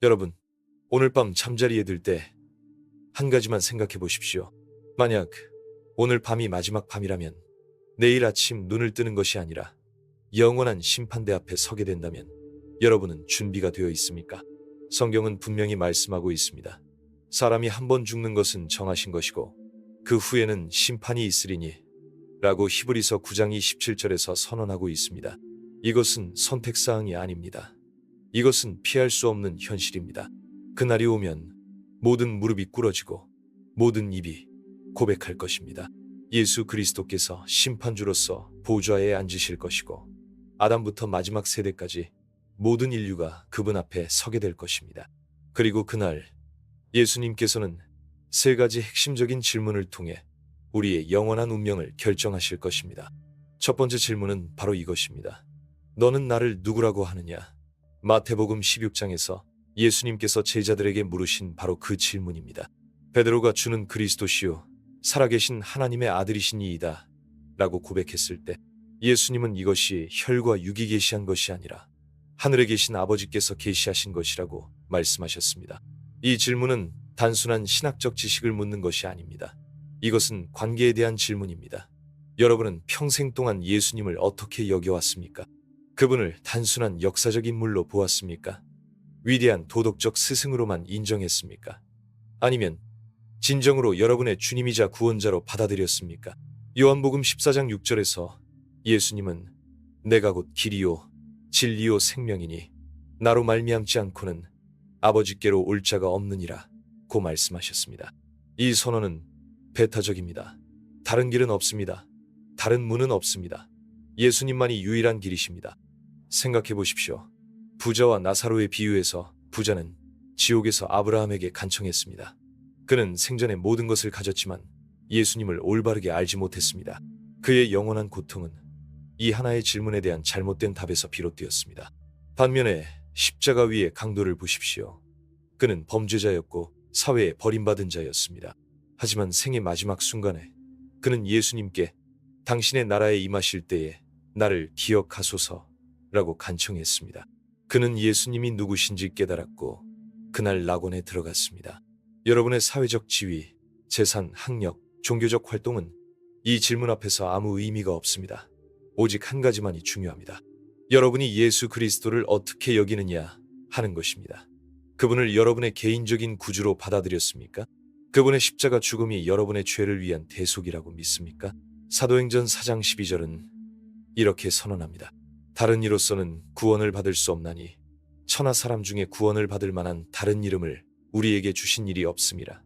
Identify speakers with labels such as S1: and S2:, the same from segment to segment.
S1: 여러분, 오늘 밤 잠자리에 들 때 한 가지만 생각해 보십시오. 만약 오늘 밤이 마지막 밤이라면 내일 아침 눈을 뜨는 것이 아니라 영원한 심판대 앞에 서게 된다면 여러분은 준비가 되어 있습니까? 성경은 분명히 말씀하고 있습니다. 사람이 한 번 죽는 것은 정하신 것이고 그 후에는 심판이 있으리니 라고 히브리서 9장 27절에서 선언하고 있습니다. 이것은 선택사항이 아닙니다. 이것은 피할 수 없는 현실입니다. 그날이 오면 모든 무릎이 꿇어지고 모든 입이 고백할 것입니다. 예수 그리스도께서 심판주로서 보좌에 앉으실 것이고 아담부터 마지막 세대까지 모든 인류가 그분 앞에 서게 될 것입니다. 그리고 그날 예수님께서는 세 가지 핵심적인 질문을 통해 우리의 영원한 운명을 결정하실 것입니다. 첫 번째 질문은 바로 이것입니다. 너는 나를 누구라고 하느냐? 마태복음 16장에서 예수님께서 제자들에게 물으신 바로 그 질문입니다. 베드로가 주는 그리스도시요 살아계신 하나님의 아들이시니이다 라고 고백했을 때 예수님은 이것이 혈과 육이 계시한 것이 아니라 하늘에 계신 아버지께서 계시하신 것이라고 말씀하셨습니다. 이 질문은 단순한 신학적 지식을 묻는 것이 아닙니다. 이것은 관계에 대한 질문입니다. 여러분은 평생 동안 예수님을 어떻게 여겨왔습니까? 그분을 단순한 역사적 인물로 보았습니까? 위대한 도덕적 스승으로만 인정했습니까? 아니면 진정으로 여러분의 주님이자 구원자로 받아들였습니까? 요한복음 14장 6절에서 예수님은 내가 곧 길이요 진리요 생명이니 나로 말미암지 않고는 아버지께로 올 자가 없느니라 고 말씀하셨습니다. 이 선언은 배타적입니다. 다른 길은 없습니다. 다른 문은 없습니다. 예수님만이 유일한 길이십니다. 생각해 보십시오. 부자와 나사로의 비유에서 부자는 지옥에서 아브라함에게 간청했습니다. 그는 생전에 모든 것을 가졌지만 예수님을 올바르게 알지 못했습니다. 그의 영원한 고통은 이 하나의 질문에 대한 잘못된 답에서 비롯되었습니다. 반면에 십자가 위의 강도를 보십시오. 그는 범죄자였고 사회에 버림받은 자였습니다. 하지만 생의 마지막 순간에 그는 예수님께 당신의 나라에 임하실 때에 나를 기억하소서라고 간청했습니다. 그는 예수님이 누구신지 깨달았고 그날 낙원에 들어갔습니다. 여러분의 사회적 지위, 재산, 학력, 종교적 활동은 이 질문 앞에서 아무 의미가 없습니다. 오직 한 가지만이 중요합니다. 여러분이 예수 그리스도를 어떻게 여기느냐 하는 것입니다. 그분을 여러분의 개인적인 구주로 받아들였습니까? 그분의 십자가 죽음이 여러분의 죄를 위한 대속이라고 믿습니까? 사도행전 4장 12절은 이렇게 선언합니다. 다른 이로서는 구원을 받을 수 없나니 천하 사람 중에 구원을 받을 만한 다른 이름을 우리에게 주신 일이 없음이라.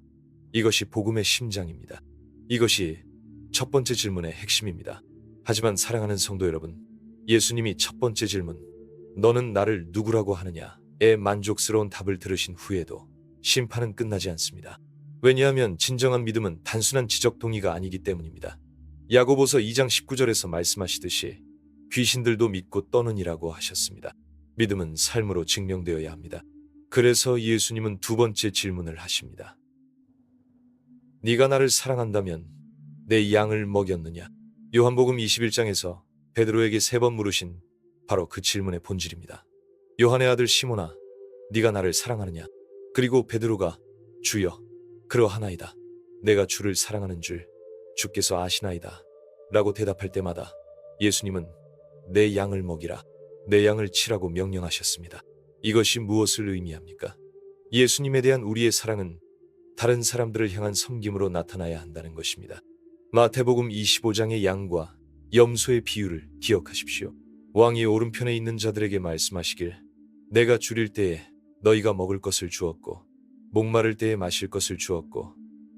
S1: 이것이 복음의 심장입니다. 이것이 첫 번째 질문의 핵심입니다. 하지만 사랑하는 성도 여러분, 예수님이 첫 번째 질문, 너는 나를 누구라고 하느냐에 만족스러운 답을 들으신 후에도 심판은 끝나지 않습니다. 왜냐하면 진정한 믿음은 단순한 지적 동의가 아니기 때문입니다. 야고보서 2장 19절에서 말씀하시듯이 귀신들도 믿고 떠느니라고 하셨습니다. 믿음은 삶으로 증명되어야 합니다. 그래서 예수님은 두 번째 질문을 하십니다. 네가 나를 사랑한다면 내 양을 먹였느냐? 요한복음 21장에서 베드로에게 3번 물으신 바로 그 질문의 본질입니다. 요한의 아들 시몬아, 네가 나를 사랑하느냐? 그리고 베드로가 주여, 그러하나이다. 내가 주를 사랑하는 줄 주께서 아시나이다. 라고 대답할 때마다 예수님은 내 양을 먹이라, 내 양을 치라고 명령하셨습니다. 이것이 무엇을 의미합니까? 예수님에 대한 우리의 사랑은 다른 사람들을 향한 섬김으로 나타나야 한다는 것입니다. 마태복음 25장의 양과 염소의 비유를 기억하십시오. 왕이 오른편에 있는 자들에게 말씀하시길 내가 줄일 때에 너희가 먹을 것을 주었고 목마를 때에 마실 것을 주었고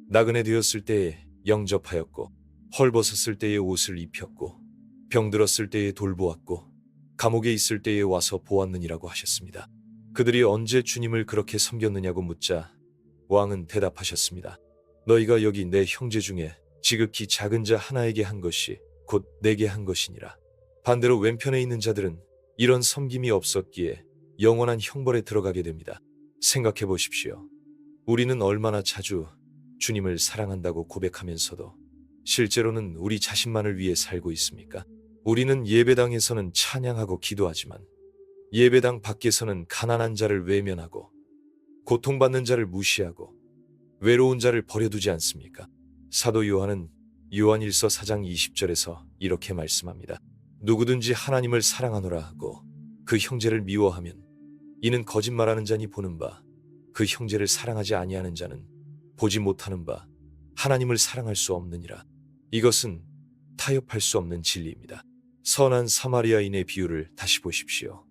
S1: 나그네 되었을 때에 영접하였고 헐벗었을 때에 옷을 입혔고 병들었을 때에 돌보았고 감옥에 있을 때에 와서 보았느니라고 하셨습니다. 그들이 언제 주님을 그렇게 섬겼느냐고 묻자 왕은 대답하셨습니다. 너희가 여기 내 형제 중에 지극히 작은 자 하나에게 한 것이 곧 내게 한 것이니라. 반대로 왼편에 있는 자들은 이런 섬김이 없었기에 영원한 형벌에 들어가게 됩니다. 생각해 보십시오. 우리는 얼마나 자주 주님을 사랑한다고 고백하면서도 실제로는 우리 자신만을 위해 살고 있습니까? 우리는 예배당에서는 찬양하고 기도하지만 예배당 밖에서는 가난한 자를 외면하고 고통받는 자를 무시하고 외로운 자를 버려두지 않습니까? 사도 요한은 요한일서 4장 20절에서 이렇게 말씀합니다. 누구든지 하나님을 사랑하노라 하고 그 형제를 미워하면 이는 거짓말하는 자니 보는 바 그 형제를 사랑하지 아니하는 자는 보지 못하는 바 하나님을 사랑할 수 없느니라. 이것은 타협할 수 없는 진리입니다. 선한 사마리아인의 비유를 다시 보십시오.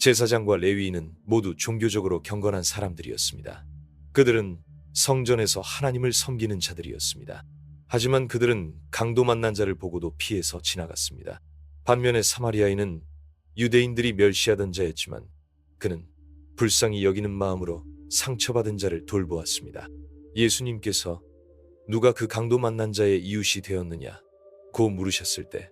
S1: 제사장과 레위인은 모두 종교적으로 경건한 사람들이었습니다. 그들은 성전에서 하나님을 섬기는 자들이었습니다. 하지만 그들은 강도 만난 자를 보고도 피해서 지나갔습니다. 반면에 사마리아인은 유대인들이 멸시하던 자였지만 그는 불쌍히 여기는 마음으로 상처받은 자를 돌보았습니다. 예수님께서 누가 그 강도 만난 자의 이웃이 되었느냐 고 물으셨을 때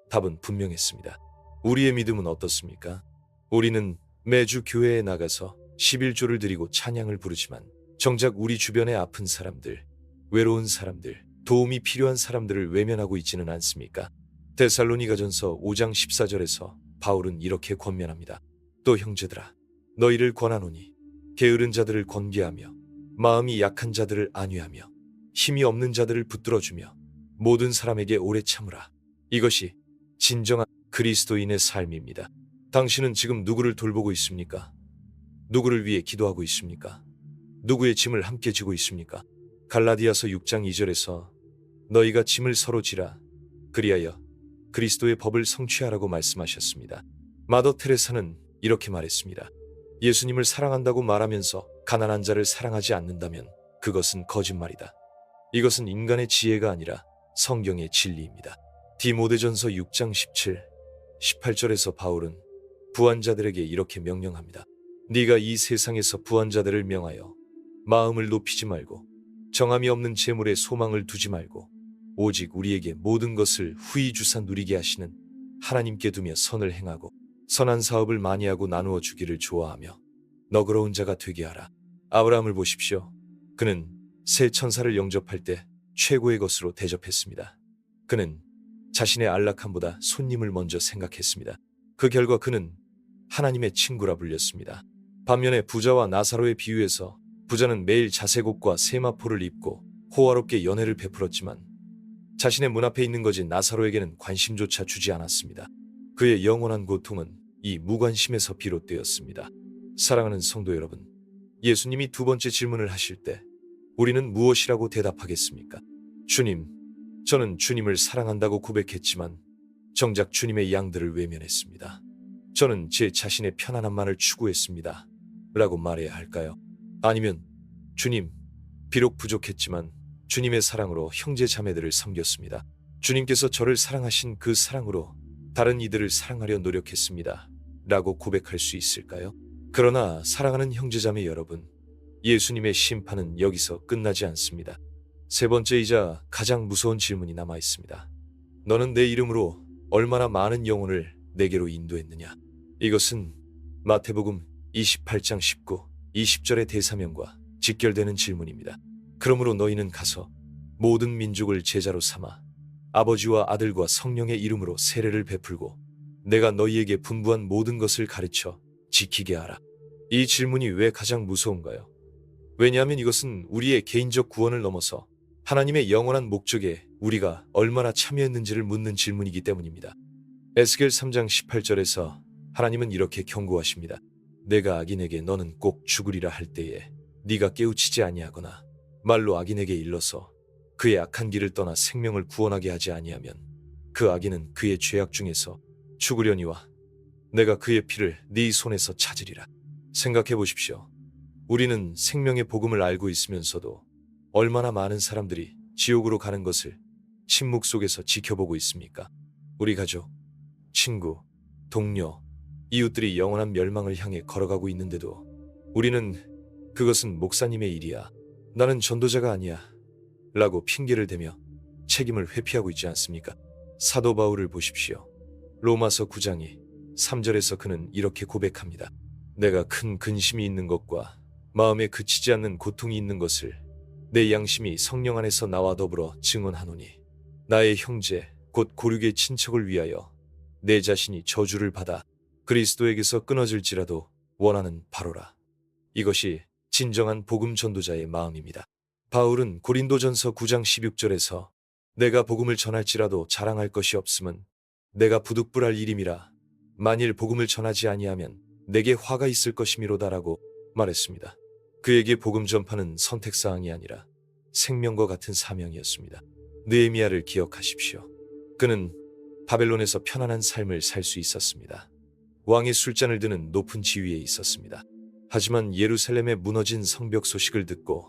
S1: 답은 분명했습니다. 우리의 믿음은 어떻습니까? 우리는 매주 교회에 나가서 11조를 드리고 찬양을 부르지만 정작 우리 주변의 아픈 사람들, 외로운 사람들, 도움이 필요한 사람들을 외면하고 있지는 않습니까? 데살로니가전서 5장 14절에서 바울은 이렇게 권면합니다. 또 형제들아, 너희를 권하노니 게으른 자들을 권계하며 마음이 약한 자들을 안위하며 힘이 없는 자들을 붙들어주며 모든 사람에게 오래 참으라. 이것이 진정한 그리스도인의 삶입니다. 당신은 지금 누구를 돌보고 있습니까? 누구를 위해 기도하고 있습니까? 누구의 짐을 함께 지고 있습니까? 갈라디아서 6장 2절에서 너희가 짐을 서로 지라 그리하여 그리스도의 법을 성취하라고 말씀하셨습니다. 마더 테레사는 이렇게 말했습니다. 예수님을 사랑한다고 말하면서 가난한 자를 사랑하지 않는다면 그것은 거짓말이다. 이것은 인간의 지혜가 아니라 성경의 진리입니다. 디모데전서 6장 17, 18절에서 바울은 부한자들에게 이렇게 명령합니다. 네가 이 세상에서 부한자들을 명하여 마음을 높이지 말고 정함이 없는 재물에 소망을 두지 말고 오직 우리에게 모든 것을 후히 주사 누리게 하시는 하나님께 두며 선을 행하고 선한 사업을 많이 하고 나누어 주기를 좋아하며 너그러운 자가 되게 하라. 아브라함을 보십시오. 그는 새 천사를 영접할 때 최고의 것으로 대접했습니다. 그는 자신의 안락함보다 손님을 먼저 생각했습니다. 그 결과 그는 하나님의 친구라 불렸습니다. 반면에 부자와 나사로의 비유에서 부자는 매일 자색옷과 세마포를 입고 호화롭게 연회를 베풀었지만 자신의 문 앞에 있는 거지 나사로에게는 관심조차 주지 않았습니다. 그의 영원한 고통은 이 무관심에서 비롯되었습니다. 사랑하는 성도 여러분, 예수님이 두 번째 질문을 하실 때 우리는 무엇이라고 대답하겠습니까? 주님, 저는 주님을 사랑한다고 고백했지만 정작 주님의 양들을 외면했습니다. 저는 제 자신의 편안함만을 추구했습니다. 라고 말해야 할까요? 아니면 주님, 비록 부족했지만 주님의 사랑으로 형제 자매들을 섬겼습니다. 주님께서 저를 사랑하신 그 사랑으로 다른 이들을 사랑하려 노력했습니다. 라고 고백할 수 있을까요? 그러나 사랑하는 형제자매 여러분, 예수님의 심판은 여기서 끝나지 않습니다. 세 번째이자 가장 무서운 질문이 남아 있습니다. 너는 내 이름으로 얼마나 많은 영혼을 내게로 인도했느냐? 이것은 마태복음 28장 19, 20절의 대사명과 직결되는 질문입니다. 그러므로 너희는 가서 모든 민족을 제자로 삼아 아버지와 아들과 성령의 이름으로 세례를 베풀고 내가 너희에게 분부한 모든 것을 가르쳐 지키게 하라. 이 질문이 왜 가장 무서운가요? 왜냐하면 이것은 우리의 개인적 구원을 넘어서 하나님의 영원한 목적에 우리가 얼마나 참여했는지를 묻는 질문이기 때문입니다. 에스겔 3장 18절에서 하나님은 이렇게 경고하십니다. 내가 악인에게 너는 꼭 죽으리라 할 때에 네가 깨우치지 아니하거나 말로 악인에게 일러서 그의 악한 길을 떠나 생명을 구원하게 하지 아니하면 그 악인은 그의 죄악 중에서 죽으려니와 내가 그의 피를 네 손에서 찾으리라. 생각해 보십시오. 우리는 생명의 복음을 알고 있으면서도 얼마나 많은 사람들이 지옥으로 가는 것을 침묵 속에서 지켜보고 있습니까? 우리 가족, 친구, 동료, 이웃들이 영원한 멸망을 향해 걸어가고 있는데도 우리는 그것은 목사님의 일이야, 나는 전도자가 아니야 라고 핑계를 대며 책임을 회피하고 있지 않습니까? 사도 바울을 보십시오. 로마서 9장 3절에서 그는 이렇게 고백합니다. 내가 큰 근심이 있는 것과 마음에 그치지 않는 고통이 있는 것을 내 양심이 성령 안에서 나와 더불어 증언하노니 나의 형제 곧 고륙의 친척을 위하여 내 자신이 저주를 받아 그리스도에게서 끊어질지라도 원하는 바로라. 이것이 진정한 복음 전도자의 마음입니다. 바울은 고린도전서 9장 16절에서 내가 복음을 전할지라도 자랑할 것이 없음은 내가 부득불할 일임이라 만일 복음을 전하지 아니하면 내게 화가 있을 것이미로다라고 말했습니다. 그에게 복음 전파는 선택사항이 아니라 생명과 같은 사명이었습니다. 느헤미야를 기억하십시오. 그는 바벨론에서 편안한 삶을 살 수 있었습니다. 왕의 술잔을 드는 높은 지위에 있었습니다. 하지만 예루살렘의 무너진 성벽 소식을 듣고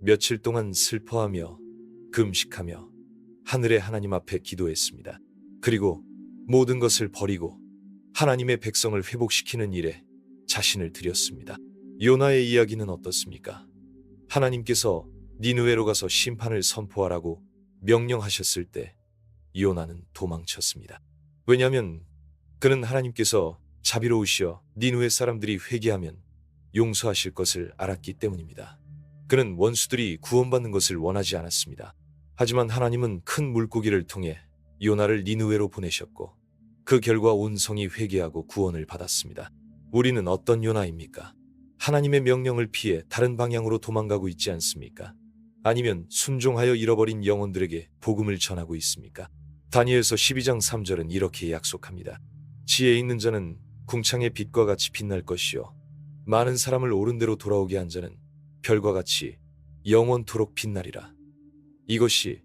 S1: 며칠 동안 슬퍼하며 금식하며 하늘의 하나님 앞에 기도했습니다. 그리고 모든 것을 버리고 하나님의 백성을 회복시키는 일에 자신을 들였습니다. 요나의 이야기는 어떻습니까? 하나님께서 니느웨로 가서 심판을 선포하라고 명령하셨을 때 요나는 도망쳤습니다. 왜냐하면 그는 하나님께서 자비로우시어 니느웨 사람들이 회개하면 용서하실 것을 알았기 때문입니다. 그는 원수들이 구원받는 것을 원하지 않았습니다. 하지만 하나님은 큰 물고기를 통해 요나를 니느웨로 보내셨고 그 결과 온 성이 회개하고 구원을 받았습니다. 우리는 어떤 요나입니까? 하나님의 명령을 피해 다른 방향으로 도망가고 있지 않습니까? 아니면 순종하여 잃어버린 영혼들에게 복음을 전하고 있습니까? 다니엘서 12장 3절은 이렇게 약속합니다. 지혜 있는 자는 궁창의 빛과 같이 빛날 것이요 많은 사람을 옳은 대로 돌아오게 한 자는 별과 같이 영원토록 빛나리라. 이것이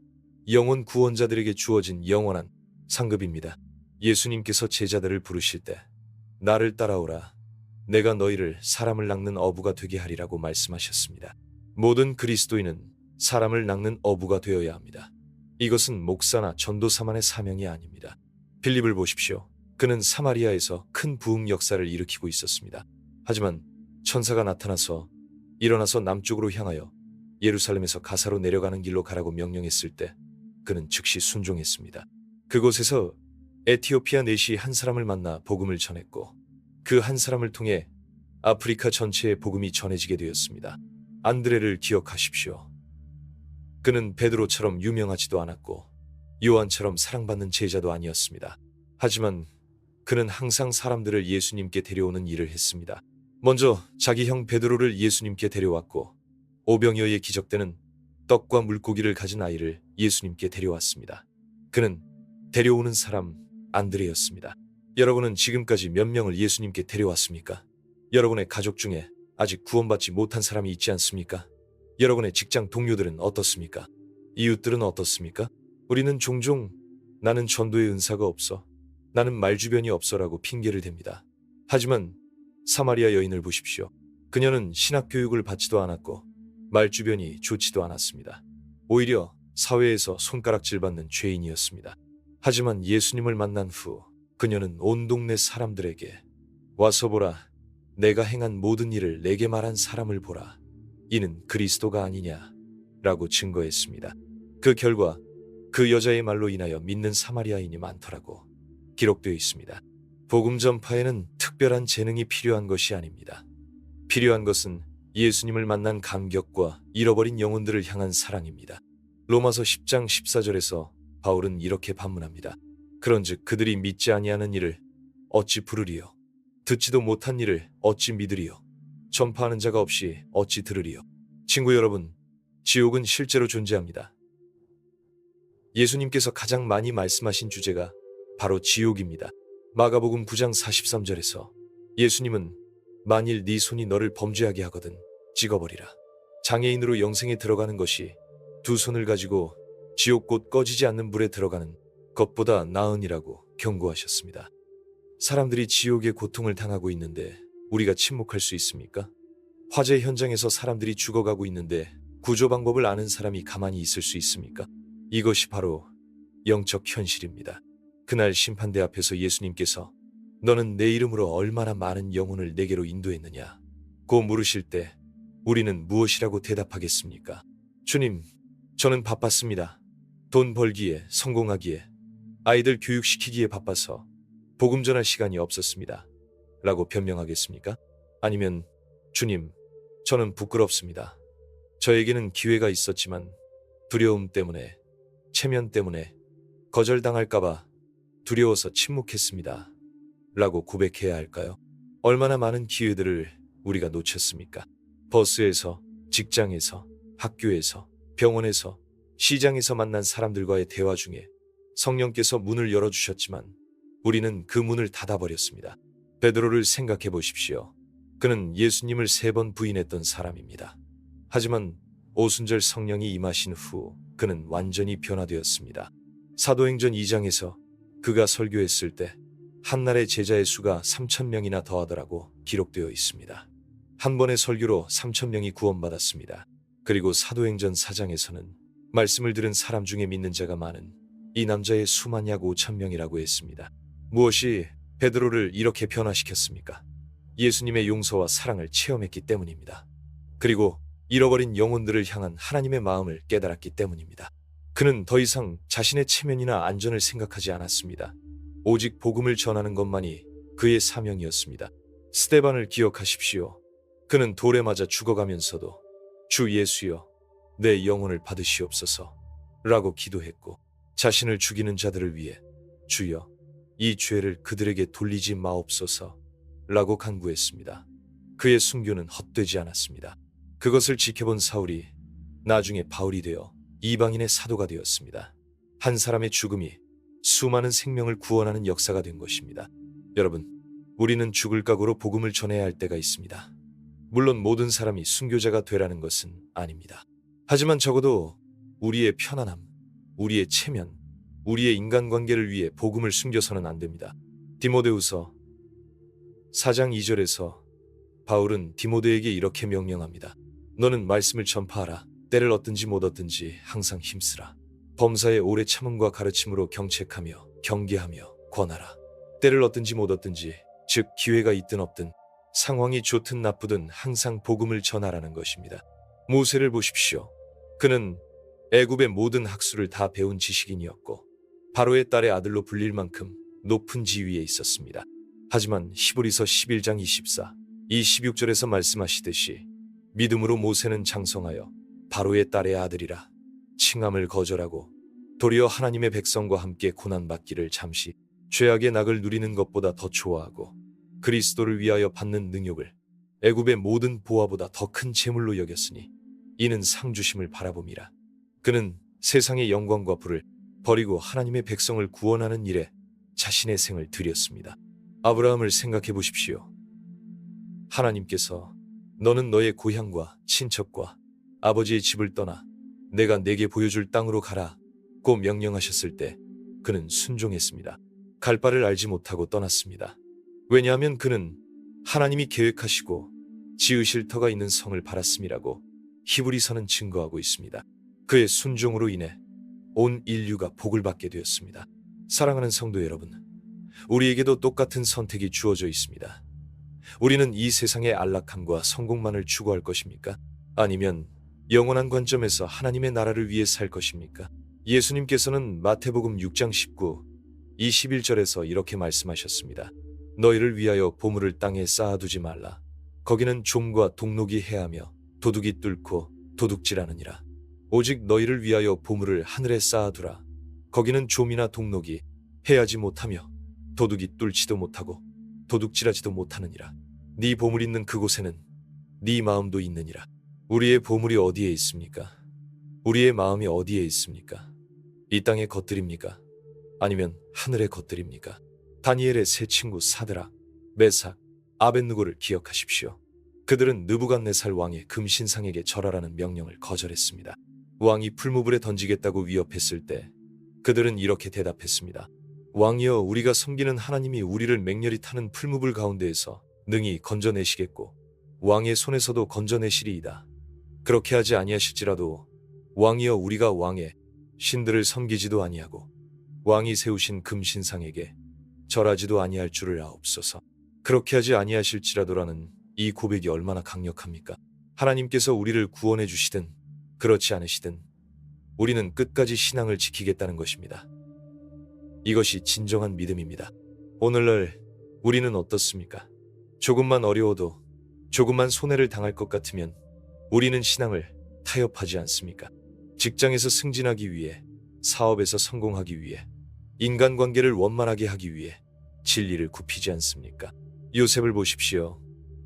S1: 영혼 구원자들에게 주어진 영원한 상급입니다. 예수님께서 제자들을 부르실 때 나를 따라오라 내가 너희를 사람을 낚는 어부가 되게 하리라고 말씀하셨습니다. 모든 그리스도인은 사람을 낚는 어부가 되어야 합니다. 이것은 목사나 전도사만의 사명이 아닙니다. 빌립을 보십시오. 그는 사마리아에서 큰 부흥 역사를 일으키고 있었습니다. 하지만 천사가 나타나서 일어나서 남쪽으로 향하여 예루살렘에서 가사로 내려가는 길로 가라고 명령했을 때 그는 즉시 순종했습니다. 그곳에서 에티오피아 내시 한 사람을 만나 복음을 전했고 그 한 사람을 통해 아프리카 전체에 복음이 전해지게 되었습니다. 안드레를 기억하십시오. 그는 베드로처럼 유명하지도 않았고 요한처럼 사랑받는 제자도 아니었습니다. 하지만 그는 항상 사람들을 예수님께 데려오는 일을 했습니다. 먼저 자기 형 베드로를 예수님께 데려왔고 오병이어의 기적되는 떡과 물고기를 가진 아이를 예수님께 데려왔습니다. 그는 데려오는 사람 안드레였습니다. 여러분은 지금까지 몇 명을 예수님께 데려왔습니까? 여러분의 가족 중에 아직 구원받지 못한 사람이 있지 않습니까? 여러분의 직장 동료들은 어떻습니까? 이웃들은 어떻습니까? 우리는 종종 나는 전도의 은사가 없어, 나는 말주변이 없어라고 핑계를 댑니다. 하지만 사마리아 여인을 보십시오. 그녀는 신학교육을 받지도 않았고 말주변이 좋지도 않았습니다. 오히려 사회에서 손가락질 받는 죄인이었습니다. 하지만 예수님을 만난 후 그녀는 온 동네 사람들에게 와서 보라, 내가 행한 모든 일을 내게 말한 사람을 보라. 이는 그리스도가 아니냐 라고 증거했습니다. 그 결과 그 여자의 말로 인하여 믿는 사마리아인이 많더라고 기록되어 있습니다. 복음 전파에는 특별한 재능이 필요한 것이 아닙니다. 필요한 것은 예수님을 만난 감격과 잃어버린 영혼들을 향한 사랑입니다. 로마서 10장 14절에서 바울은 이렇게 반문합니다. 그런즉 그들이 믿지 아니하는 일을 어찌 부르리요? 듣지도 못한 일을 어찌 믿으리요? 전파하는 자가 없이 어찌 들으리요? 친구 여러분, 지옥은 실제로 존재합니다. 예수님께서 가장 많이 말씀하신 주제가 바로 지옥입니다. 마가복음 9장 43절에서 예수님은 만일 네 손이 너를 범죄하게 하거든 찍어버리라. 장애인으로 영생에 들어가는 것이 두 손을 가지고 지옥 곧 꺼지지 않는 불에 들어가는 것보다 나으니라고 경고하셨습니다. 사람들이 지옥의 고통을 당하고 있는데 우리가 침묵할 수 있습니까? 화재 현장에서 사람들이 죽어가고 있는데 구조 방법을 아는 사람이 가만히 있을 수 있습니까? 이것이 바로 영적 현실입니다. 그날 심판대 앞에서 예수님께서 너는 내 이름으로 얼마나 많은 영혼을 내게로 인도했느냐 고 물으실 때 우리는 무엇이라고 대답하겠습니까? 주님, 저는 바빴습니다. 돈 벌기에, 성공하기에, 아이들 교육시키기에 바빠서 복음 전할 시간이 없었습니다. 라고 변명하겠습니까? 아니면 주님, 저는 부끄럽습니다. 저에게는 기회가 있었지만 두려움 때문에, 체면 때문에 거절당할까봐 두려워서 침묵했습니다. 라고 고백해야 할까요? 얼마나 많은 기회들을 우리가 놓쳤습니까? 버스에서, 직장에서, 학교에서, 병원에서, 시장에서 만난 사람들과의 대화 중에 성령께서 문을 열어주셨지만 우리는 그 문을 닫아버렸습니다. 베드로를 생각해 보십시오. 그는 예수님을 3번 부인했던 사람입니다. 하지만 오순절 성령이 임하신 후 그는 완전히 변화되었습니다. 사도행전 2장에서 그가 설교했을 때 한날의 제자의 수가 3,000명이나 더하더라고 기록되어 있습니다. 한 번의 설교로 3,000명이 구원받았습니다. 그리고 사도행전 4장에서는 말씀을 들은 사람 중에 믿는 자가 많은 이 남자의 수만 약 5,000명이라고 했습니다. 무엇이 베드로를 이렇게 변화시켰습니까? 예수님의 용서와 사랑을 체험했기 때문입니다. 그리고 잃어버린 영혼들을 향한 하나님의 마음을 깨달았기 때문입니다. 그는 더 이상 자신의 체면이나 안전을 생각하지 않았습니다. 오직 복음을 전하는 것만이 그의 사명이었습니다. 스데반을 기억하십시오. 그는 돌에 맞아 죽어가면서도 주 예수여 내 영혼을 받으시옵소서 라고 기도했고 자신을 죽이는 자들을 위해 주여 이 죄를 그들에게 돌리지 마옵소서 라고 간구했습니다. 그의 순교는 헛되지 않았습니다. 그것을 지켜본 사울이 나중에 바울이 되어 이방인의 사도가 되었습니다. 한 사람의 죽음이 수많은 생명을 구원하는 역사가 된 것입니다. 여러분, 우리는 죽을 각오로 복음을 전해야 할 때가 있습니다. 물론 모든 사람이 순교자가 되라는 것은 아닙니다. 하지만 적어도 우리의 편안함, 우리의 체면, 우리의 인간관계를 위해 복음을 숨겨서는 안 됩니다. 디모데후서 4장 2절에서 바울은 디모데에게 이렇게 명령합니다. 너는 말씀을 전파하라. 때를 얻든지 못 얻든지 항상 힘쓰라. 범사에 오래 참음과 가르침으로 경책하며 경계하며 권하라. 때를 얻든지 못 얻든지 즉 기회가 있든 없든 상황이 좋든 나쁘든 항상 복음을 전하라는 것입니다. 모세를 보십시오. 그는 애굽의 모든 학술을 다 배운 지식인이었고 바로의 딸의 아들로 불릴 만큼 높은 지위에 있었습니다. 하지만 히브리서 11장 24, 26절에서 말씀하시듯이 믿음으로 모세는 장성하여 바로의 딸의 아들이라 칭함을 거절하고 도리어 하나님의 백성과 함께 고난받기를 잠시 죄악의 낙을 누리는 것보다 더 좋아하고 그리스도를 위하여 받는 능욕을 애굽의 모든 보화보다 더 큰 재물로 여겼으니 이는 상주심을 바라봄이라. 그는 세상의 영광과 부를 버리고 하나님의 백성을 구원하는 일에 자신의 생을 들였습니다. 아브라함을 생각해 보십시오. 하나님께서 너는 너의 고향과 친척과 아버지의 집을 떠나 내가 내게 보여줄 땅으로 가라고 명령하셨을 때 그는 순종했습니다. 갈 바를 알지 못하고 떠났습니다. 왜냐하면 그는 하나님이 계획하시고 지으실 터가 있는 성을 바랐음이라고 히브리서는 증거하고 있습니다. 그의 순종으로 인해 온 인류가 복을 받게 되었습니다. 사랑하는 성도 여러분, 우리에게도 똑같은 선택이 주어져 있습니다. 우리는 이 세상의 안락함과 성공만을 추구할 것입니까? 아니면 영원한 관점에서 하나님의 나라를 위해 살 것입니까? 예수님께서는 마태복음 6장 19, 21절에서 이렇게 말씀하셨습니다. 너희를 위하여 보물을 땅에 쌓아두지 말라. 거기는 좀과 동록이 해하며 도둑이 뚫고 도둑질하느니라. 오직 너희를 위하여 보물을 하늘에 쌓아두라. 거기는 좀이나 동록이 해하지 못하며 도둑이 뚫지도 못하고 도둑질하지도 못하느니라. 네 보물 있는 그곳에는 네 마음도 있느니라. 우리의 보물이 어디에 있습니까? 우리의 마음이 어디에 있습니까? 이 땅의 것들입니까? 아니면 하늘의 것들입니까? 다니엘의 세 친구 사드락, 메삭, 아벳느고를 기억하십시오. 그들은 느부갓네살 왕의 금신상에게 절하라는 명령을 거절했습니다. 왕이 풀무불에 던지겠다고 위협했을 때 그들은 이렇게 대답했습니다. 왕이여, 우리가 섬기는 하나님이 우리를 맹렬히 타는 풀무불 가운데에서 능히 건져내시겠고 왕의 손에서도 건져내시리이다. 그렇게 하지 아니하실지라도 왕이여, 우리가 왕의 신들을 섬기지도 아니하고 왕이 세우신 금신상에게 절하지도 아니할 줄을 아옵소서. 그렇게 하지 아니하실지라도라는 이 고백이 얼마나 강력합니까? 하나님께서 우리를 구원해 주시든 그렇지 않으시든 우리는 끝까지 신앙을 지키겠다는 것입니다. 이것이 진정한 믿음입니다. 오늘날 우리는 어떻습니까? 조금만 어려워도, 조금만 손해를 당할 것 같으면 우리는 신앙을 타협하지 않습니까? 직장에서 승진하기 위해, 사업에서 성공하기 위해, 인간관계를 원만하게 하기 위해 진리를 굽히지 않습니까? 요셉을 보십시오.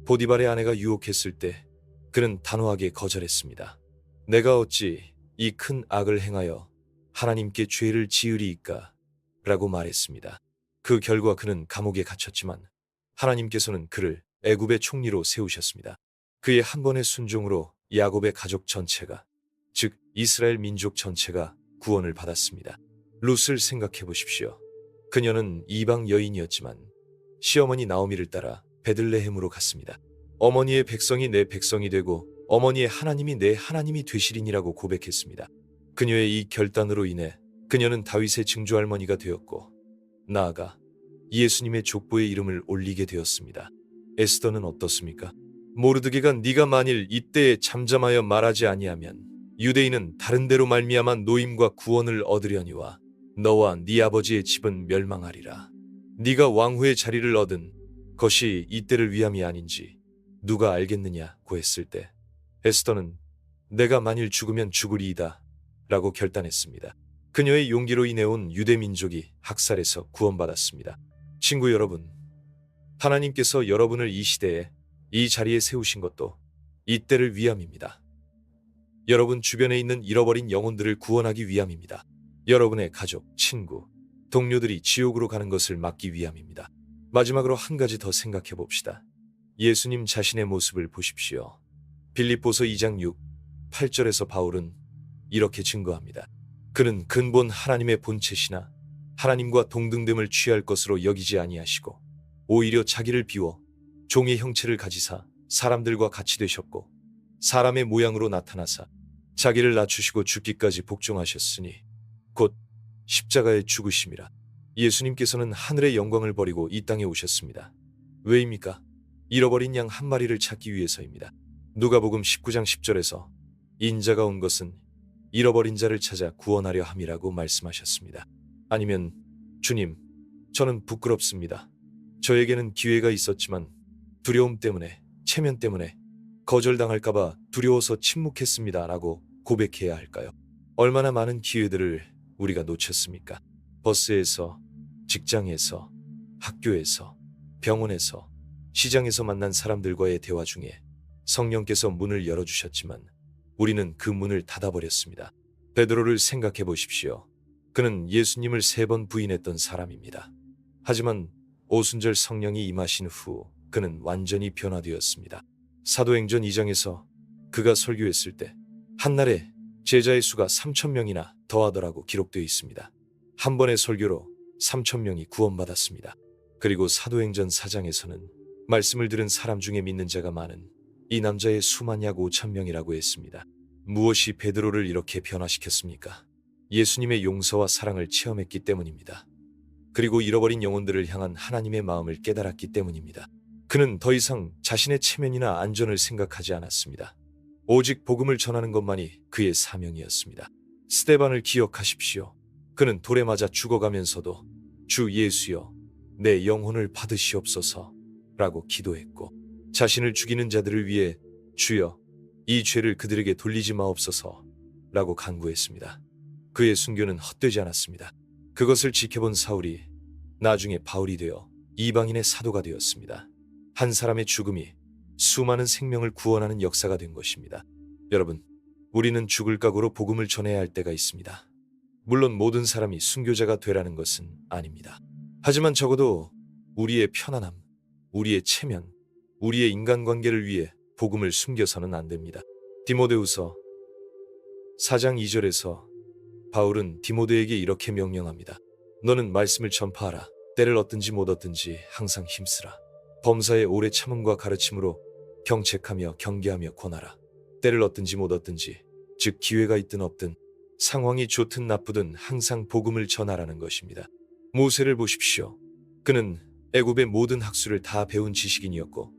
S1: 보디발의 아내가 유혹했을 때 그는 단호하게 거절했습니다. 내가 어찌 이 큰 악을 행하여 하나님께 죄를 지으리이까? 라고 말했습니다. 그 결과 그는 감옥에 갇혔지만 하나님께서는 그를 애굽의 총리로 세우셨습니다. 그의 한 번의 순종으로 야곱의 가족 전체가, 즉 이스라엘 민족 전체가 구원을 받았습니다. 룻을 생각해 보십시오. 그녀는 이방 여인이었지만 시어머니 나오미를 따라 베들레헴으로 갔습니다. 어머니의 백성이 내 백성이 되고 어머니의 하나님이 내 하나님이 되시리니라고 고백했습니다. 그녀의 이 결단으로 인해 그녀는 다윗의 증조할머니가 되었고 나아가 예수님의 족보의 이름을 올리게 되었습니다. 에스더는 어떻습니까? 모르드게가 네가 만일 이때에 잠잠하여 말하지 아니하면 유대인은 다른 데로 말미암아 노임과 구원을 얻으려니와 너와 네 아버지의 집은 멸망하리라. 네가 왕후의 자리를 얻은 것이 이때를 위함이 아닌지 누가 알겠느냐고 했을 때 에스더는 내가 만일 죽으면 죽으리이다 라고 결단했습니다. 그녀의 용기로 인해 온 유대 민족이 학살에서 구원받았습니다. 친구 여러분, 하나님께서 여러분을 이 시대에 이 자리에 세우신 것도 이때를 위함입니다. 여러분 주변에 있는 잃어버린 영혼들을 구원하기 위함입니다. 여러분의 가족, 친구, 동료들이 지옥으로 가는 것을 막기 위함입니다. 마지막으로 한 가지 더 생각해 봅시다. 예수님 자신의 모습을 보십시오. 빌립보서 2장 6, 8절에서 바울은 이렇게 증거합니다. 그는 근본 하나님의 본체시나 하나님과 동등됨을 취할 것으로 여기지 아니하시고 오히려 자기를 비워 종의 형체를 가지사 사람들과 같이 되셨고 사람의 모양으로 나타나사 자기를 낮추시고 죽기까지 복종하셨으니 곧 십자가에 죽으심이라. 예수님께서는 하늘의 영광을 버리고 이 땅에 오셨습니다. 왜입니까? 잃어버린 양 한 마리를 찾기 위해서입니다. 누가복음 19장 10절에서 인자가 온 것은 잃어버린 자를 찾아 구원하려 함이라고 말씀하셨습니다. 아니면 주님, 저는 부끄럽습니다. 저에게는 기회가 있었지만 두려움 때문에, 체면 때문에 거절당할까봐 두려워서 침묵했습니다 라고 고백해야 할까요? 얼마나 많은 기회들을 우리가 놓쳤습니까? 버스에서, 직장에서, 학교에서, 병원에서, 시장에서 만난 사람들과의 대화 중에 성령께서 문을 열어주셨지만 우리는 그 문을 닫아버렸습니다. 베드로를 생각해 보십시오. 그는 예수님을 3번 부인했던 사람입니다. 하지만 오순절 성령이 임하신 후 그는 완전히 변화되었습니다. 사도행전 2장에서 그가 설교했을 때 한날에 제자의 수가 3,000명이나 더하더라고 기록되어 있습니다. 한 번의 설교로 3,000명이 구원받았습니다. 그리고 사도행전 4장에서는 말씀을 들은 사람 중에 믿는 자가 많은 이 남자의 수만 약 5,000명이라고 했습니다. 무엇이 베드로를 이렇게 변화시켰습니까? 예수님의 용서와 사랑을 체험했기 때문입니다. 그리고 잃어버린 영혼들을 향한 하나님의 마음을 깨달았기 때문입니다. 그는 더 이상 자신의 체면이나 안전을 생각하지 않았습니다. 오직 복음을 전하는 것만이 그의 사명이었습니다. 스데반을 기억하십시오. 그는 돌에 맞아 죽어가면서도 주 예수여, 내 영혼을 받으시옵소서 라고 기도했고 자신을 죽이는 자들을 위해 주여, 이 죄를 그들에게 돌리지 마옵소서 라고 간구했습니다. 그의 순교는 헛되지 않았습니다. 그것을 지켜본 사울이 나중에 바울이 되어 이방인의 사도가 되었습니다. 한 사람의 죽음이 수많은 생명을 구원하는 역사가 된 것입니다. 여러분, 우리는 죽을 각오로 복음을 전해야 할 때가 있습니다. 물론 모든 사람이 순교자가 되라는 것은 아닙니다. 하지만 적어도 우리의 편안함, 우리의 체면, 우리의 인간관계를 위해 복음을 숨겨서는 안 됩니다. 디모데후서 4장 2절에서 바울은 디모데에게 이렇게 명령합니다. 너는 말씀을 전파하라. 때를 얻든지 못 얻든지 항상 힘쓰라. 범사에 오래 참음과 가르침으로 경책하며 경계하며 권하라. 때를 얻든지 못 얻든지, 즉 기회가 있든 없든 상황이 좋든 나쁘든 항상 복음을 전하라는 것입니다. 모세를 보십시오. 그는 애굽의 모든 학술을 다 배운 지식인이었고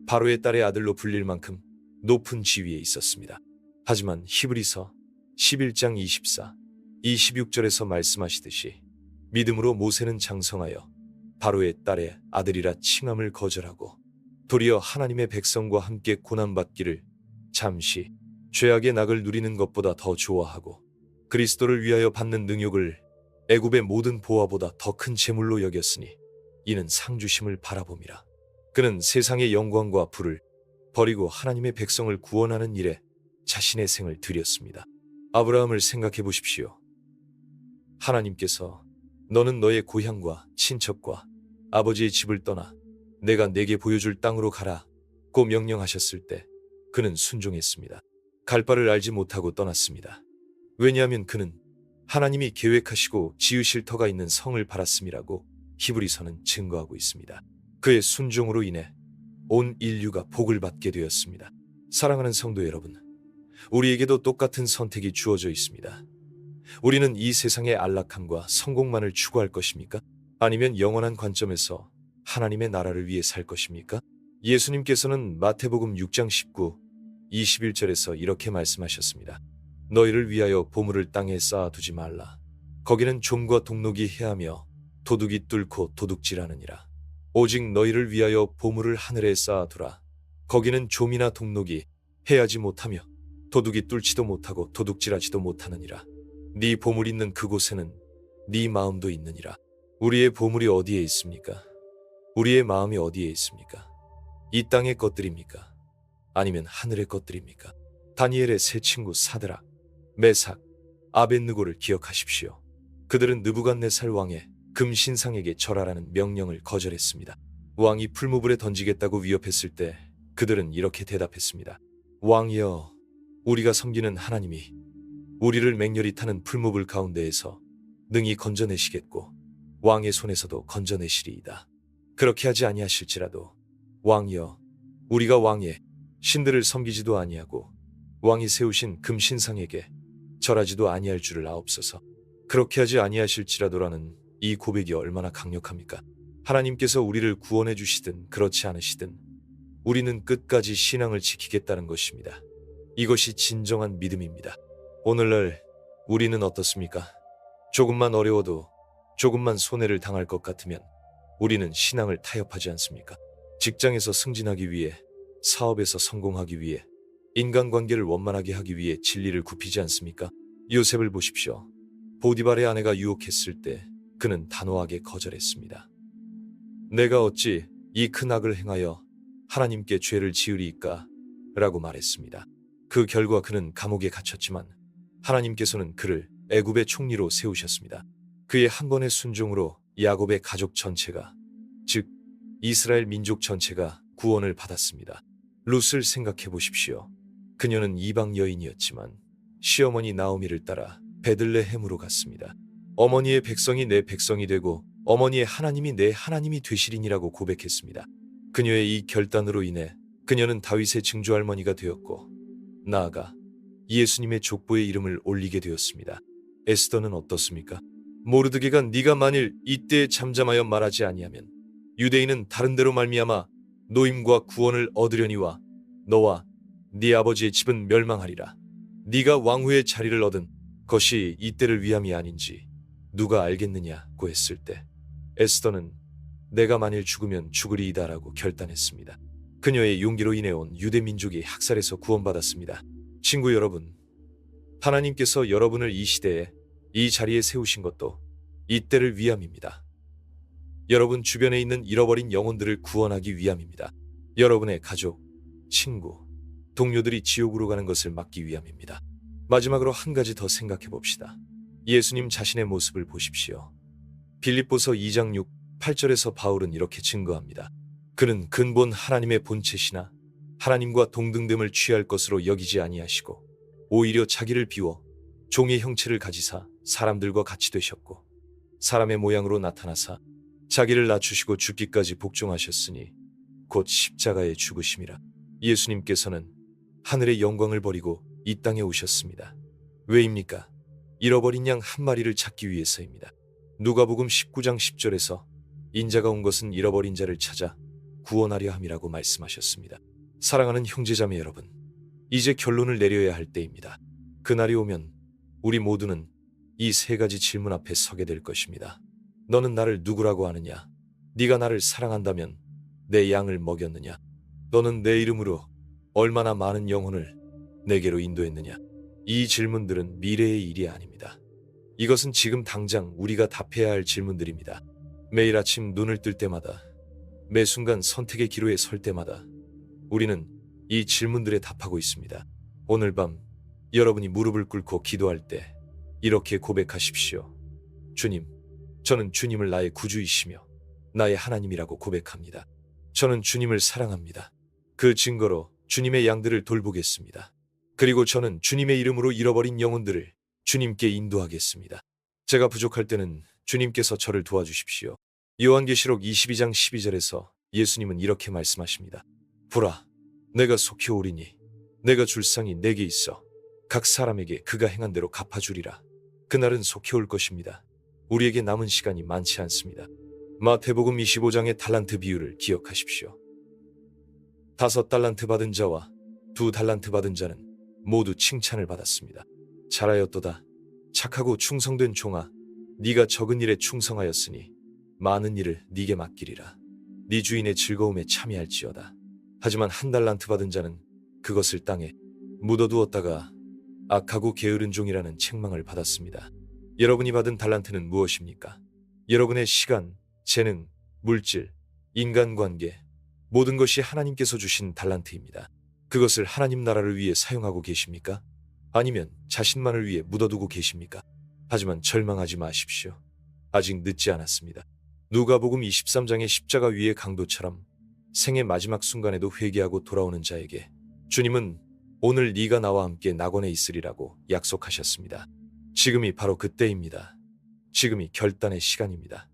S1: 바로의 딸의 아들로 불릴 만큼 높은 지위에 있었습니다. 하지만 히브리서 11장 24, 26절에서 말씀하시듯이 믿음으로 모세는 장성하여 바로의 딸의 아들이라 칭함을 거절하고 도리어 하나님의 백성과 함께 고난받기를 잠시 죄악의 낙을 누리는 것보다 더 좋아하고 그리스도를 위하여 받는 능욕을 애굽의 모든 보화보다 더 큰 재물로 여겼으니 이는 상주심을 바라봄이라. 그는 세상의 영광과 부를 버리고 하나님의 백성을 구원하는 일에 자신의 생을 들였습니다. 아브라함을 생각해 보십시오. 하나님께서 너는 너의 고향과 친척과 아버지의 집을 떠나 내가 내게 보여줄 땅으로 가라고 명령하셨을 때 그는 순종했습니다. 갈 바를 알지 못하고 떠났습니다. 왜냐하면 그는 하나님이 계획하시고 지으실 터가 있는 성을 바랐음이라고 히브리서는 증거하고 있습니다. 그의 순종으로 인해 온 인류가 복을 받게 되었습니다. 사랑하는 성도 여러분, 우리에게도 똑같은 선택이 주어져 있습니다. 우리는 이 세상의 안락함과 성공만을 추구할 것입니까? 아니면 영원한 관점에서 하나님의 나라를 위해 살 것입니까? 예수님께서는 마태복음 6장 19, 21절에서 이렇게 말씀하셨습니다. 너희를 위하여 보물을 땅에 쌓아두지 말라. 거기는 좀과 동록이 해하며 도둑이 뚫고 도둑질하느니라. 오직 너희를 위하여 보물을 하늘에 쌓아두라. 거기는 좀이나 동록이 해하지 못하며 도둑이 뚫지도 못하고 도둑질하지도 못하느니라. 네 보물 있는 그곳에는 네 마음도 있느니라. 우리의 보물이 어디에 있습니까? 우리의 마음이 어디에 있습니까? 이 땅의 것들입니까? 아니면 하늘의 것들입니까? 다니엘의 세 친구 사드락, 메삭, 아벳느고를 기억하십시오. 그들은 느부갓네살 왕의 금신상에게 절하라는 명령을 거절했습니다. 왕이 풀무불에 던지겠다고 위협했을 때 그들은 이렇게 대답했습니다. 왕이여, 우리가 섬기는 하나님이 우리를 맹렬히 타는 풀무불 가운데에서 능히 건져내시겠고 왕의 손에서도 건져내시리이다. 그렇게 하지 아니하실지라도 왕이여, 우리가 왕의 신들을 섬기지도 아니하고 왕이 세우신 금신상에게 절하지도 아니할 줄을 아옵소서. 그렇게 하지 아니하실지라도라는 이 고백이 얼마나 강력합니까? 하나님께서 우리를 구원해 주시든 그렇지 않으시든 우리는 끝까지 신앙을 지키겠다는 것입니다. 이것이 진정한 믿음입니다. 오늘날 우리는 어떻습니까? 조금만 어려워도, 조금만 손해를 당할 것 같으면 우리는 신앙을 타협하지 않습니까? 직장에서 승진하기 위해, 사업에서 성공하기 위해, 인간관계를 원만하게 하기 위해 진리를 굽히지 않습니까? 요셉을 보십시오. 보디발의 아내가 유혹했을 때 그는 단호하게 거절했습니다. 내가 어찌 이 큰 악을 행하여 하나님께 죄를 지으리이까? 라고 말했습니다. 그 결과 그는 감옥에 갇혔지만 하나님께서는 그를 애굽의 총리로 세우셨습니다. 그의 한 번의 순종으로 야곱의 가족 전체가, 즉 이스라엘 민족 전체가 구원을 받았습니다. 룻을 생각해 보십시오. 그녀는 이방 여인이었지만 시어머니 나오미를 따라 베들레헴으로 갔습니다. 어머니의 백성이 내 백성이 되고 어머니의 하나님이 내 하나님이 되시리니라고 고백했습니다. 그녀의 이 결단으로 인해 그녀는 다윗의 증조할머니가 되었고 나아가 예수님의 족보의 이름을 올리게 되었습니다. 에스더는 어떻습니까? 모르드게가 네가 만일 이때에 잠잠하여 말하지 아니하면 유대인은 다른 데로 말미암아 노임과 구원을 얻으려니와 너와 네 아버지의 집은 멸망하리라. 네가 왕후의 자리를 얻은 것이 이때를 위함이 아닌지 누가 알겠느냐고 했을 때 에스더는 내가 만일 죽으면 죽으리이다라고 결단했습니다. 그녀의 용기로 인해 온 유대 민족이 학살에서 구원받았습니다. 친구 여러분, 하나님께서 여러분을 이 시대에 이 자리에 세우신 것도 이때를 위함입니다. 여러분 주변에 있는 잃어버린 영혼들을 구원하기 위함입니다. 여러분의 가족, 친구, 동료들이 지옥으로 가는 것을 막기 위함입니다. 마지막으로 한 가지 더 생각해 봅시다. 예수님 자신의 모습을 보십시오. 빌립보서 2장 6, 8절에서 바울은 이렇게 증거합니다. 그는 근본 하나님의 본체시나 하나님과 동등됨을 취할 것으로 여기지 아니하시고 오히려 자기를 비워 종의 형체를 가지사 사람들과 같이 되셨고 사람의 모양으로 나타나사 자기를 낮추시고 죽기까지 복종하셨으니 곧 십자가에 죽으심이라. 예수님께서는 하늘의 영광을 버리고 이 땅에 오셨습니다. 왜입니까? 잃어버린 양 한 마리를 찾기 위해서입니다. 누가복음 19장 10절에서 인자가 온 것은 잃어버린 자를 찾아 구원하려 함이라고 말씀하셨습니다. 사랑하는 형제자매 여러분, 이제 결론을 내려야 할 때입니다. 그날이 오면 우리 모두는 이 세 가지 질문 앞에 서게 될 것입니다. 너는 나를 누구라고 하느냐? 네가 나를 사랑한다면 내 양을 먹였느냐? 너는 내 이름으로 얼마나 많은 영혼을 내게로 인도했느냐? 이 질문들은 미래의 일이 아닙니다. 이것은 지금 당장 우리가 답해야 할 질문들입니다. 매일 아침 눈을 뜰 때마다, 매 순간 선택의 기로에 설 때마다 우리는 이 질문들에 답하고 있습니다. 오늘 밤 여러분이 무릎을 꿇고 기도할 때 이렇게 고백하십시오. 주님, 저는 주님을 나의 구주이시며 나의 하나님이라고 고백합니다. 저는 주님을 사랑합니다. 그 증거로 주님의 양들을 돌보겠습니다. 그리고 저는 주님의 이름으로 잃어버린 영혼들을 주님께 인도하겠습니다. 제가 부족할 때는 주님께서 저를 도와주십시오. 요한계시록 22장 12절에서 예수님은 이렇게 말씀하십니다. 보라, 내가 속히 오리니 내가 줄 상이 내게 있어 각 사람에게 그가 행한 대로 갚아주리라. 그날은 속히 올 것입니다. 우리에게 남은 시간이 많지 않습니다. 마태복음 25장의 달란트 비유를 기억하십시오. 5달란트 받은 자와 2달란트 받은 자는 모두 칭찬을 받았습니다. 잘하였도다. 착하고 충성된 종아, 네가 적은 일에 충성하였으니 많은 일을 네게 맡기리라. 네 주인의 즐거움에 참여할지어다. 하지만 1달란트 받은 자는 그것을 땅에 묻어두었다가 악하고 게으른 종이라는 책망을 받았습니다. 여러분이 받은 달란트는 무엇입니까? 여러분의 시간, 재능, 물질, 인간관계, 모든 것이 하나님께서 주신 달란트입니다. 그것을 하나님 나라를 위해 사용하고 계십니까? 아니면 자신만을 위해 묻어두고 계십니까? 하지만 절망하지 마십시오. 아직 늦지 않았습니다. 누가복음 23장의 십자가 위의 강도처럼 생의 마지막 순간에도 회개하고 돌아오는 자에게 주님은 오늘 네가 나와 함께 낙원에 있으리라고 약속하셨습니다. 지금이 바로 그때입니다. 지금이 결단의 시간입니다.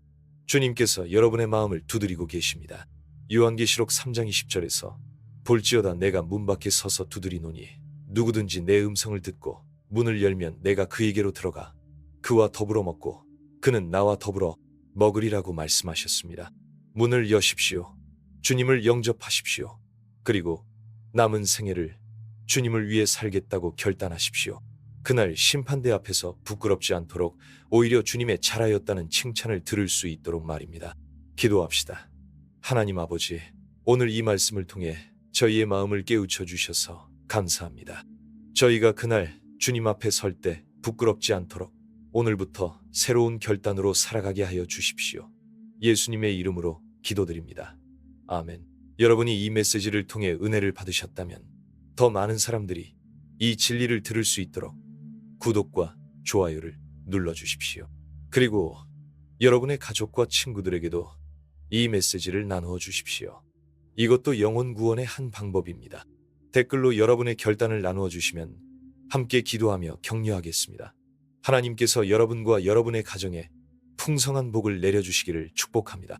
S1: 주님께서 여러분의 마음을 두드리고 계십니다. 요한계시록 3장 20절에서 볼지어다 내가 문 밖에 서서 두드리노니 누구든지 내 음성을 듣고 문을 열면 내가 그에게로 들어가 그와 더불어 먹고 그는 나와 더불어 먹으리라고 말씀하셨습니다. 문을 여십시오. 주님을 영접하십시오. 그리고 남은 생애를 주님을 위해 살겠다고 결단하십시오. 그날 심판대 앞에서 부끄럽지 않도록 오히려 주님의 잘하였다는 칭찬을 들을 수 있도록 말입니다. 기도합시다. 하나님 아버지, 오늘 이 말씀을 통해 저희의 마음을 깨우쳐 주셔서 감사합니다. 저희가 그날 주님 앞에 설 때 부끄럽지 않도록 오늘부터 새로운 결단으로 살아가게 하여 주십시오. 예수님의 이름으로 기도드립니다. 아멘. 여러분이 이 메시지를 통해 은혜를 받으셨다면 더 많은 사람들이 이 진리를 들을 수 있도록 구독과 좋아요를 눌러주십시오. 그리고 여러분의 가족과 친구들에게도 이 메시지를 나누어 주십시오. 이것도 영혼 구원의 한 방법입니다. 댓글로 여러분의 결단을 나누어 주시면 함께 기도하며 격려하겠습니다. 하나님께서 여러분과 여러분의 가정에 풍성한 복을 내려주시기를 축복합니다.